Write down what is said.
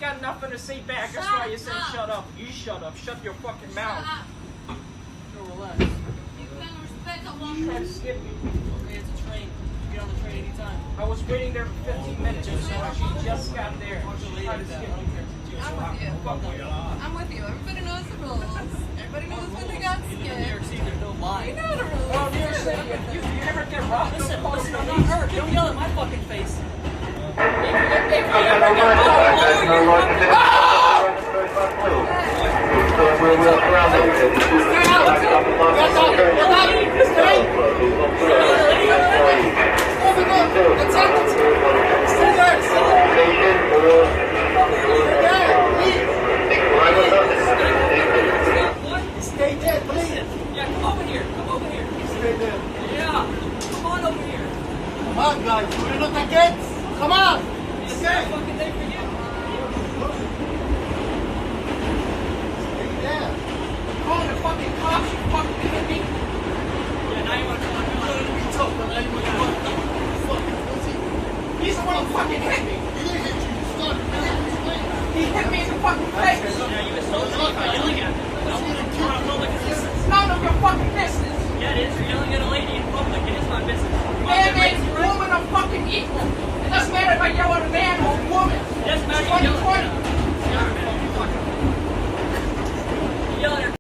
got nothing to say back. That's why you said shut up. You shut up. Shut your fucking mouth. No, relax. You can respect a You woman. tried to skip me. Okay, it's a train. You get on the train anytime. I was waiting there for 15 minutes. She just got there. Bunch of She ladies tried to that skip I me. don't care if it's I'm with you. Fuck you. I'm with you. Everybody knows the rules. Everybody knows when they got in New York skipped. City, there's no You line. know the rules. Well, New York City, you never get robbed. Listen, I'm not hurt. Don't yell at my fucking face. Stay dead, please. Yeah, come over here. Come over here. Stay dead. Yeah, come on over here. Come on, guys. We're not against. Come on. It's a fucking day for you. Stay dead. Calling the fucking cops, you fucking hit me. Yeah, now you want to come on. You wanted to be tough, but now you want to be fucking pussy. He's the one who fucking hit me. He didn't hit you. You started. You hit me straight. He hit me in the fucking face. Yeah, you assaulted me by yelling at me. I'm public assistance. It's none of your fucking business. Yeah, it is. You're yelling at a lady in public. It is my business. Man and woman are fucking equal. It doesn't matter if I yell at a man or a woman. It doesn't matter if you yell at me.